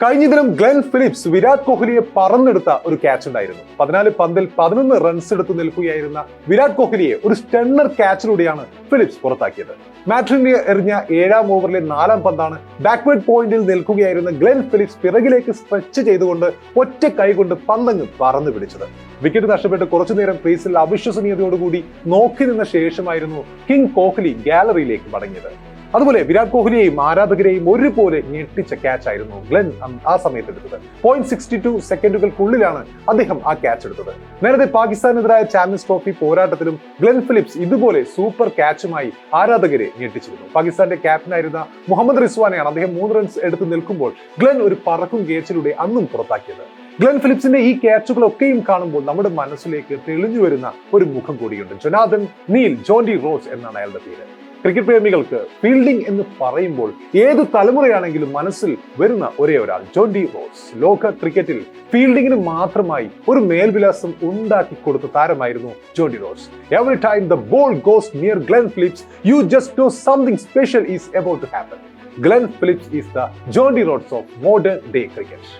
കഴിഞ്ഞ ദിനം Glenn Phillips Virat കോഹ്ലിയെ പറന്നെടുത്ത ഒരു ക്യാച്ച് ഉണ്ടായിരുന്നു. 14 പന്തിൽ 11 റൺസ് എടുത്ത് നിൽക്കുകയായിരുന്ന വിരാട് കോഹ്ലിയെ ഒരു സ്റ്റണ്ണർ ക്യാച്ചിലൂടെയാണ് ഫിലിപ്സ് പുറത്താക്കിയത്. മാറ്റ്രിനെ എറിഞ്ഞ 7ാം ഓവറിലെ 4ാം പന്താണ് ബാക്ക്വേർഡ് പോയിന്റിൽ നിൽക്കുകയായിരുന്ന ഗ്ലെൻ ഫിലിപ്സ് പിറകിലേക്ക് സ്ട്രെച്ച് ചെയ്തുകൊണ്ട് ഒറ്റ കൈകൊണ്ട് പന്തങ്ങ് പറന്നു പിടിച്ചത്. വിക്കറ്റ് നഷ്ടപ്പെട്ട് കുറച്ചുനേരം ക്രീസിൽ അവിശ്വസനീയതയോടുകൂടി നോക്കി നിന്ന ശേഷമായിരുന്നു കിങ് കോഹ്ലി ഗാലറിയിലേക്ക് മടങ്ങിയത്. അതുപോലെ വിരാട് കോഹ്ലിയെയും ആരാധകരെയും ഒരുപോലെ ഞെട്ടിച്ച ക്യാച്ച് ആയിരുന്നു ഗ്ലെൻ ആ സമയത്ത് എടുത്തത്. 0.62 സെക്കൻഡുകൾക്കുള്ളിലാണ് അദ്ദേഹം ആ ക്യാച്ച് എടുത്തത്. നേരത്തെ പാകിസ്ഥാനെതിരായ ചാമ്പ്യൻസ് ട്രോഫി പോരാട്ടത്തിലും ഗ്ലെൻ ഫിലിപ്സ് ഇതുപോലെ സൂപ്പർ ക്യാച്ചുമായി ആരാധകരെ ഞെട്ടിച്ചിരുന്നു. പാകിസ്ഥാന്റെ ക്യാപ്റ്റനായിരുന്ന മുഹമ്മദ് റിസ്വാനെയാണ് അദ്ദേഹം 3 റൺസ് എടുത്ത് നിൽക്കുമ്പോൾ ഗ്ലെൻ ഒരു പറക്കും ക്യാച്ചിലൂടെ അന്നും പുറത്താക്കിയത്. ഗ്ലെൻ ഫിലിപ്സിന്റെ ഈ ക്യാച്ചുകളൊക്കെയും കാണുമ്പോൾ നമ്മുടെ മനസ്സിലേക്ക് തെളിഞ്ഞു വരുന്ന ഒരു മുഖം കൂടിയുണ്ട്. ജൊനാഥൻ നീൽ ജോണ്ടി റോഡ്സ് എന്നാണ് അയാളുടെ പേര്. ക്രിക്കറ്റ് പ്രേമികൾക്ക് ഫീൽഡിംഗ് എന്ന് പറയുമ്പോൾ ഏത് തലമുറയാണെങ്കിലും മനസ്സിൽ വരുന്ന ഒരേ ഒരാൾ ജോണ്ടി റോഡ്സ്. ലോക ക്രിക്കറ്റിൽ ഫീൽഡിങ്ങിന് മാത്രമായി ഒരു മേൽവിലാസം ഉണ്ടാക്കി കൊടുത്ത താരമായിരുന്നു Jonty Rhodes. Every time the ball goes near Glenn Phillips you just know something special is about to happen. Glenn Phillips is the Jonty Rhodes of modern day cricket.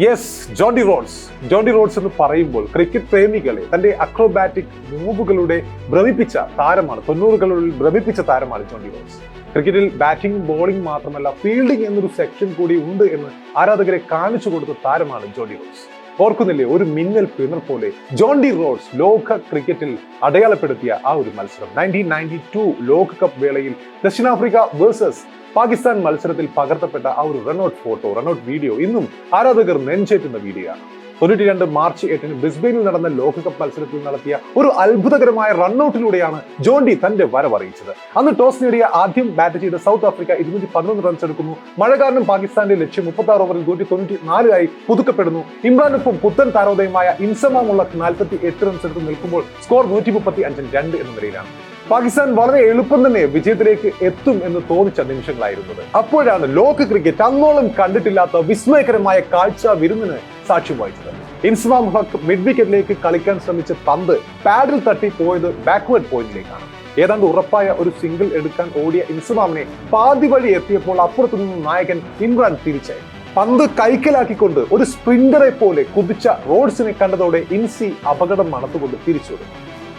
Yes, Jonty Rhodes എന്ന് പറയുമ്പോൾ cricket പ്രേമികളെ തന്റെ acrobatic മൂവുകളുടെ ഭ്രമിപ്പിച്ച താരമാണ്. 90കളിൽ ഭ്രമിപ്പിച്ച താരമാണ് Jonty roads. ക്രിക്കറ്റിൽ batting bowling മാത്രമല്ല fielding എന്നൊരു section കൂടി ഉണ്ട് എന്ന് ആരാധകരെ കാണിച്ചു കൊടുത്ത താരമാണ് ജോണ്ടി റോഡ്സ്. ഓർക്കുന്നില്ലേ, ഒരു മിന്നൽ പിണർ പോലെ ജോണ്ടി റോഡ്സ് ലോക ക്രിക്കറ്റിൽ അടയാളപ്പെടുത്തിയ ആ ഒരു മത്സരം 1992 ലോകകപ്പ് വേളയിൽ ദക്ഷിണാഫ്രിക്ക വേഴ്സസ് പാകിസ്ഥാൻ മത്സരത്തിൽ പകർത്തപ്പെട്ട ആ ഒരു റൺഔട്ട് വീഡിയോ ഇന്നും ആരാധകർ നെഞ്ചേറ്റുന്ന വീഡിയോ ആണ്. 92 മാർച്ച് 8 ബ്രിസ്ബെയിനിൽ നടന്ന ലോകകപ്പ് മത്സരത്തിൽ നടത്തിയ ഒരു അത്ഭുതകരമായ റൺഔട്ടിലൂടെയാണ് ജോണ്ടി തന്റെ വരവറിയിച്ചത്. അന്ന് ടോസ് നേടിയ ആദ്യം ബാറ്റ് ചെയ്ത സൗത്ത് ആഫ്രിക്ക 211 റൺസ് എടുക്കുന്നു. മഴ കാരണം പാകിസ്ഥാന്റെ ലക്ഷ്യം 36 ഓവറിൽ 194 ആയി പുതുക്കപ്പെടുന്നു. ഇമ്രാനൊപ്പം പുത്തൻ താരോദയമായ ഇൻസമാ മുള്ളക്ക് 48 റൺസ് എടുത്ത് നിൽക്കുമ്പോൾ സ്കോർ 135-2 എന്ന നിലയിലാണ്. പാകിസ്ഥാൻ വളരെ എളുപ്പം തന്നെ വിജയത്തിലേക്ക് എത്തും എന്ന് തോന്നിച്ച നിമിഷങ്ങളായിരുന്നത്. അപ്പോഴാണ് ലോക ക്രിക്കറ്റ് അന്നോളം കണ്ടിട്ടില്ലാത്ത വിസ്മയകരമായ കാഴ്ച വിരുന്നിന് സാക്ഷ്യം വഹിച്ചത്. ഇൻസമാം ഹക്ക് മിഡ് വിക്കറ്റിലേക്ക് കളിക്കാൻ ശ്രമിച്ച പന്ത് പാഡിൽ തട്ടി പോയത് ബാക്ക്വേർഡ് പോയിന്റിലേക്കാണ്. ഏതാണ്ട് ഉറപ്പായ ഒരു സിംഗിൾ എടുക്കാൻ ഓടിയ ഇൻസമാമിനെ പാതി വഴി എത്തിയപ്പോൾ അപ്പുറത്തു നിന്നും നായകൻ ഇമ്രാൻ തിരിച്ചായി. പന്ത് കൈക്കലാക്കിക്കൊണ്ട് ഒരു സ്പ്രിന്ററെ പോലെ കുതിച്ച റോഡ്സിനെ കണ്ടതോടെ ഇൻസി അപകടം മണത്തുകൊണ്ട് തിരിച്ചു.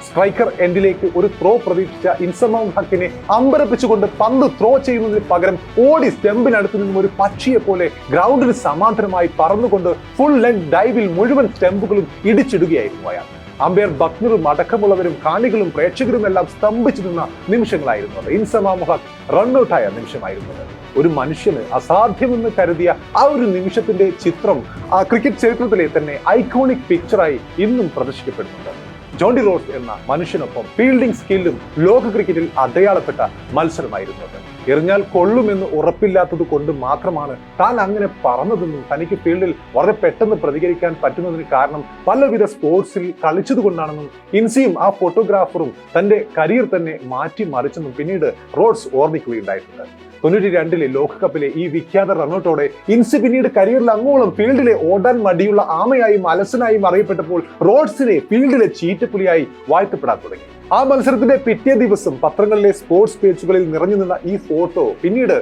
സ്ട്രൈക്കർ എൻഡിലേക്ക് ഒരു ത്രോ പ്രതീക്ഷിച്ച ഇൻസമാം ഹക്കിനെ അമ്പരപ്പിച്ചുകൊണ്ട് പന്ത് ത്രോ ചെയ്യുന്നതിന് പകരം ഓടി സ്റ്റെമ്പിനടുത്ത് നിന്നും ഒരു പക്ഷിയെ പോലെ ഗ്രൗണ്ടിന് സമാന്തരമായി പറന്നുകൊണ്ട് ഫുൾ ലെങ്ത് ഡൈവിൽ മുഴുവൻ സ്റ്റെമ്പുകളും ഇടിച്ചിടുകയായിരുന്നു അയാൾ. അമ്പയർ ബക്നറും അടക്കമുള്ളവരും കാണികളും പ്രേക്ഷകരും എല്ലാം സ്തംഭിച്ചു നിന്ന നിമിഷങ്ങളായിരുന്നു അത്. ഇൻസമാം ഹക്ക് റൺഔട്ടായ നിമിഷമായിരുന്നത്. ഒരു മനുഷ്യന് അസാധ്യമെന്ന് കരുതിയ ആ ഒരു നിമിഷത്തിന്റെ ചിത്രം ആ ക്രിക്കറ്റ് ചരിത്രത്തിലെ തന്നെ ഐക്കോണിക് പിക്ചറായി ഇന്നും പ്രദർശിക്കപ്പെടുന്നുണ്ട്. ജോണ്ടി റോഡ്സ് എന്ന മനുഷ്യനൊപ്പം ഫീൽഡിംഗ് സ്കില്ലും ലോക ക്രിക്കറ്റിൽ അടയാളപ്പെട്ട മത്സരമായിരുന്നു അത്. എറിഞ്ഞാൽ കൊള്ളുമെന്ന് ഉറപ്പില്ലാത്തത് കൊണ്ട് മാത്രമാണ് താൻ അങ്ങനെ പറന്നതെന്നും തനിക്ക് ഫീൽഡിൽ വളരെ പെട്ടെന്ന് പ്രതികരിക്കാൻ പറ്റുന്നതിന് കാരണം പലവിധ സ്പോർട്സിൽ കളിച്ചതുകൊണ്ടാണെന്നും ഇൻസിയും ആ ഫോട്ടോഗ്രാഫറും തന്റെ കരിയർ തന്നെ മാറ്റിമറിച്ചെന്നും പിന്നീട് റോഡ്സ് ഓർമ്മിക്കുകയുണ്ടായിട്ടുണ്ട്. 92 ലോകകപ്പിലെ ഈ വിഖ്യാത റൺഔട്ടോടെ ഇൻസി പിന്നീട് കരിയറിൽ അങ്ങോളം ഫീൽഡിലെ ഓടാൻ മടിയുള്ള ആമയായും അലസനായും അറിയപ്പെട്ടപ്പോൾ റോഡ്സിനെ ഫീൽഡിലെ ചീറ്റപ്പുലിയായി വാഴ്ത്തപ്പെടാൻ തുടങ്ങി. ആ മത്സരത്തിന്റെ പിറ്റേ ദിവസം പത്രങ്ങളിലെ സ്പോർട്സ് പേജുകളിൽ നിറഞ്ഞു നിന്ന ഈ ഫോട്ടോ പിന്നീട്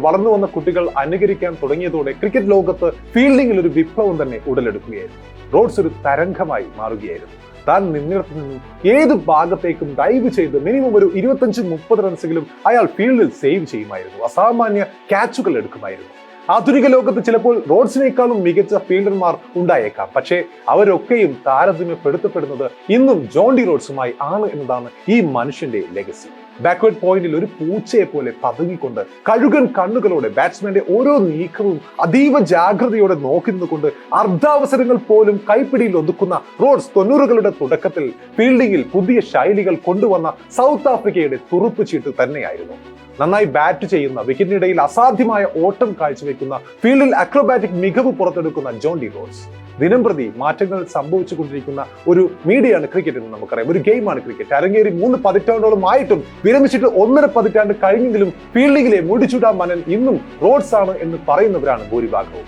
വളർന്നു വന്ന കുട്ടികൾ അനുകരിക്കാൻ തുടങ്ങിയതോടെ ക്രിക്കറ്റ് ലോകത്ത് ഫീൽഡിംഗിൽ ഒരു വിപ്ലവം തന്നെ ഉടലെടുക്കുകയായിരുന്നു. റോഡ്സ് ഒരു തരംഗമായി മാറുകയായിരുന്നു. താൻ നിന്നിടത്തു നിന്നും ഏത് ഭാഗത്തേക്കും ഡൈവ് ചെയ്ത് മിനിമം ഒരു 25-30 റൺസെങ്കിലും അയാൾ ഫീൽഡിൽ സേവ് ചെയ്യുമായിരുന്നു. അസാമാന്യ ക്യാച്ചുകൾ എടുക്കുമായിരുന്നു. ആധുനിക ലോകത്ത് ചിലപ്പോൾ റോഡ്സിനേക്കാളും മികച്ച ഫീൽഡർമാർ ഉണ്ടായേക്കാം. പക്ഷേ അവരൊക്കെയും താരതമ്യപ്പെടുത്തപ്പെടുന്നത് ഇന്നും ജോണ്ടി റോഡ്സുമായി ആണ് എന്നതാണ് ഈ മനുഷ്യന്റെ ലെഗസി. ബാക്ക്വേർഡ് പോയിന്റിൽ ഒരു പൂച്ചയെ പോലെ പതുങ്ങിക്കൊണ്ട് കഴുകൻ കണ്ണുകളോടെ ബാറ്റ്സ്മാന്റെ ഓരോ നീക്കവും അതീവ ജാഗ്രതയോടെ നോക്കി നിന്നുകൊണ്ട് അർദ്ധാവസരങ്ങൾ പോലും കൈപ്പിടിയിൽ ഒതുക്കുന്ന റോഡ്സ് 90കളുടെ തുടക്കത്തിൽ ഫീൽഡിംഗിൽ പുതിയ ശൈലികൾ കൊണ്ടുവന്ന സൗത്ത് ആഫ്രിക്കയുടെ തുറുപ്പ് ചീട്ട് തന്നെയായിരുന്നു. നന്നായി ബാറ്റ് ചെയ്യുന്ന, വിക്കറ്റിനിടയിൽ അസാധ്യമായ ഓട്ടം കാഴ്ചവെക്കുന്ന, ഫീൽഡിൽ അക്രോബാറ്റിക് മികവ് പുറത്തെടുക്കുന്ന ജോണ്ടി റോഡ്സ്. ദിനംപ്രതി മാറ്റങ്ങൾ സംഭവിച്ചുകൊണ്ടിരിക്കുന്ന ഒരു മീഡിയയാണ് ക്രിക്കറ്റ് എന്ന് നമുക്കറിയാം. ഒരു ഗെയിമാണ് ക്രിക്കറ്റ്. അരങ്ങേറി 3 പതിറ്റാണ്ടോളം ആയിട്ടും വിരമിച്ചിട്ട് 1.5 പതിറ്റാണ്ട് കഴിഞ്ഞെങ്കിലും ഫീൽഡിംഗിലെ മുടിച്ചൂടാ മനൻ ഇന്നും റോഡ്സ് ആണ് എന്ന് പറയുന്നവരാണ് ഭൂരിഭാഗവും.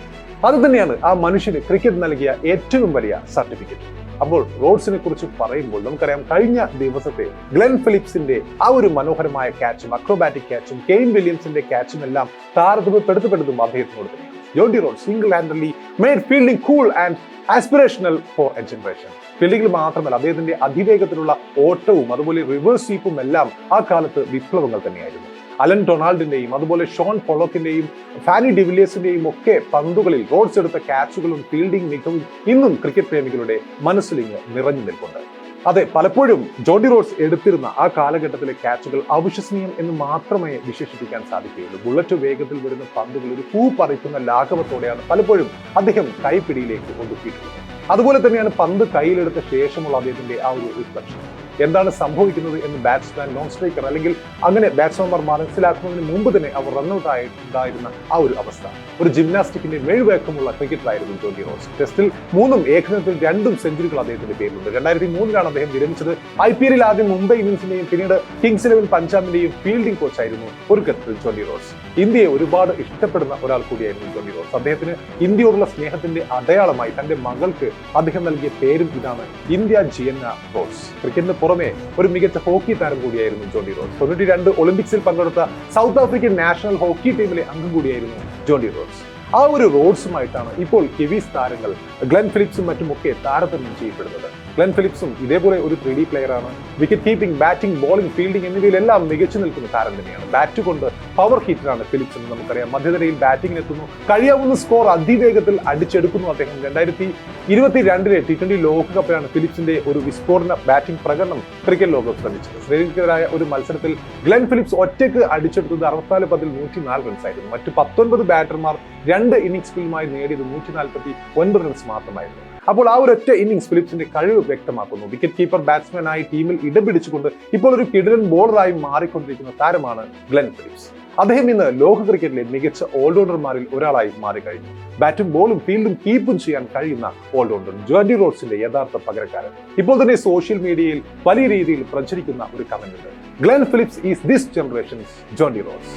അത് തന്നെയാണ് ആ മനുഷ്യന് ക്രിക്കറ്റ് നൽകിയ ഏറ്റവും വലിയ സർട്ടിഫിക്കറ്റ്. അപ്പോൾ റോഡ്സിനെ കുറിച്ച് പറയുമ്പോൾ നമുക്കറിയാം കഴിഞ്ഞ ദിവസത്തെ ഗ്ലെൻ ഫിലിപ്സിന്റെ ആ ഒരു മനോഹരമായ ക്യാച്ചും അക്രോബാറ്റിക് ക്യാച്ചും കെയ്ൻ വില്യംസിന്റെ ക്യാച്ചും എല്ലാം താരതമ്യപ്പെടുത്തപ്പെടുന്നതും അദ്ദേഹത്തിനോട് തന്നെയാണ്. Jonty Rhodes single handedly made fielding cool and aspirational for a generation. ഫീൽഡിംഗിൽ മാത്രമല്ല, അദ്ദേഹത്തിന്റെ അതിവേഗത്തിലുള്ള ഓട്ടവും അതുപോലെ റിവേഴ്സ് സ്വീപ്പും എല്ലാം ആ കാലത്ത് വിപ്ലവങ്ങൾ തന്നെയായിരുന്നു. അലൻ ഡൊണാൾഡിന്റെയും അതുപോലെ ഷോൺ പൊളോക്കിന്റെയും ഫാനി ഡിവിലിയേഴ്സിന്റെയും ഒക്കെ പന്തുകളിൽ റോഡ്സ് എടുത്ത ക്യാച്ചുകളും ഫീൽഡിംഗ് മികവും ഇന്നും ക്രിക്കറ്റ് പ്രേമികളുടെ മനസ്സിലിങ്ങ് നിറഞ്ഞു നിൽപ്പുണ്ട്. അതെ, പലപ്പോഴും ജോണ്ടി റോഡ്സ് എടുത്തിരുന്ന ആ കാലഘട്ടത്തിലെ ക്യാച്ചുകൾ അവിശ്വസനീയം എന്ന് മാത്രമേ വിശേഷിപ്പിക്കാൻ സാധിക്കുകയുള്ളൂ. ബുള്ളറ്റ് വേഗത്തിൽ വരുന്ന പന്തുകൾ ഒരു പൂ പറിക്കുന്ന ലാഘവത്തോടെയാണ് പലപ്പോഴും അദ്ദേഹം കൈപ്പിടിയിലേക്ക് ഒതുക്കിയിട്ടുള്ളത്. അതുപോലെ തന്നെയാണ് പന്ത് കയ്യിലെടുത്ത ശേഷമുള്ള അദ്ദേഹത്തിന്റെ ആ ഒരു റിഫ്ലക്ഷൻ. എന്താണ് സംഭവിക്കുന്നത് എന്ന് ബാറ്റ്സ്മാൻ, നോൺ സ്ട്രൈക്കർ അല്ലെങ്കിൽ അങ്ങനെ ബാറ്റ്സ്മാൻമാർ മനസ്സിലാക്കുന്നതിന് മുമ്പ് തന്നെ അവർ റൺഔട്ട് ആയിട്ടുണ്ടായിരുന്ന ആ ഒരു അവസ്ഥ. ഒരു ജിംനാസ്റ്റിക്കിന്റെ മെഴുവേക്കമുള്ള ക്രിക്കറ്ററായിരുന്നു ജോണ്ടി റോഡ്സ്. ടെസ്റ്റിൽ 3ഉം ഏകദിനത്തിൽ 2 സെഞ്ചുറികൾ അദ്ദേഹത്തിന്റെ പേരിലുണ്ട്. 2003 അദ്ദേഹം വിരമിച്ചത്. IPL ആദ്യം മുംബൈ ഇന്ത്യൻസിന്റെയും പിന്നീട് കിങ്സ് 11 പഞ്ചാബിന്റെയും ഫീൽഡിംഗ് കോച്ചായിരുന്നു ഒരു ഘട്ടത്തിൽ ജോണ്ടി റോഡ്സ്. ഇന്ത്യയെ ഒരുപാട് ഇഷ്ടപ്പെടുന്ന ഒരാൾ കൂടിയായിരുന്നു ജോണ്ടി റോഡ്സ്. അദ്ദേഹത്തിന് ഇന്ത്യയോടുള്ള സ്നേഹത്തിന്റെ അടയാളമായി തന്റെ മകൾക്ക് അദ്ദേഹം നൽകിയ പേരും ഇതാണ്, ഇന്ത്യ ജിയന്ന റോഡ്സ്. ക്രിക്കറ്റിന് പുറമെ ഒരു മികച്ച ഹോക്കി താരം കൂടിയായിരുന്നു ജോണ്ടി റോഡ്സ്. 92 ഒളിമ്പിക്സിൽ പങ്കെടുത്ത സൗത്ത് ആഫ്രിക്കൻ നാഷണൽ ഹോക്കി ടീമിലെ അംഗം കൂടിയായിരുന്നു ജോണ്ടി റോഡ്സ്. ആ ഒരു റോഡ്സുമായിട്ടാണ് ഇപ്പോൾ കിവീസ് താരങ്ങൾ ഗ്ലെൻ ഫിലിപ്സും മറ്റുമൊക്കെ താരതമ്യം ചെയ്യപ്പെടുന്നത്. ഗ്ലെൻ ഫിലിപ്സും ഇതേപോലെ ഒരു 3D പ്ലെയറാണ്. Wicket keeping, batting, bowling, fielding എന്നിവയിലെല്ലാം മികച്ചു നിൽക്കുന്ന താരം തന്നെയാണ്. ബാറ്റ് കൊണ്ട് പവർ ഹിറ്ററാണ് ഫിലിപ്സ് എന്ന് നമുക്കറിയാം. മധ്യനിരയിൽ ബാറ്റിംഗിനെത്തുന്നു, കഴിയാവുന്ന സ്കോർ അതിവേഗത്തിൽ അടിച്ചെടുക്കുന്നു അദ്ദേഹം. 2022 T20 ലോകകപ്പിലാണ് ഫിലിപ്സിന്റെ ഒരു വിസ്ഫോടന ബാറ്റിംഗ് പ്രകടനം ക്രിക്കറ്റ് ലോകം ശ്രമിച്ചത്. ശ്രീലങ്കയ്ക്കെതിരായ ഒരു മത്സരത്തിൽ ഗ്ലെൻ ഫിലിപ്സ് ഒറ്റയ്ക്ക് അടിച്ചെടുത്തത് 64 പന്തിൽ 104 റൺസ് ആയിരുന്നു. മറ്റു 19 ബാറ്റർമാർ 2 ഇന്നിംഗ്സുകളുമായി നേടിയത് 149 റൺസ് മാത്രമായിരുന്നു. അപ്പോൾ ആ ഒരൊറ്റ ഇന്നിംഗ്സ് ഫിലിപ്സിന്റെ കഴിവ് വ്യക്തമാക്കുന്നു. വിക്കറ്റ് കീപ്പർ, ബാറ്റ്സ്മാനായി ടീമിൽ ഇടം പിടിച്ചുകൊണ്ട് ഇപ്പോൾ ഒരു കിടിലൻ ബോളറായി മാറിക്കൊണ്ടിരിക്കുന്ന താരമാണ് ഗ്ലെൻ ഫിലിപ്സ്. അദ്ദേഹം ഇന്ന് ലോക ക്രിക്കറ്റിലെ മികച്ച ഓൾറൗണ്ടർമാരിൽ ഒരാളായി മാറിക്കഴിഞ്ഞു. ബാറ്റും ബോളും ഫീൽഡും കീപ്പും ചെയ്യാൻ കഴിയുന്ന ഓൾറൗണ്ടർ, ജോണ്ടി റോഡ്സിന്റെ യഥാർത്ഥ പകരക്കാരൻ. ഇപ്പോൾ തന്നെ സോഷ്യൽ മീഡിയയിൽ വലിയ രീതിയിൽ പ്രചരിക്കുന്ന ഒരു കമന്റ് ഉണ്ട്, Glenn Phillips is this generation's Jonty roads.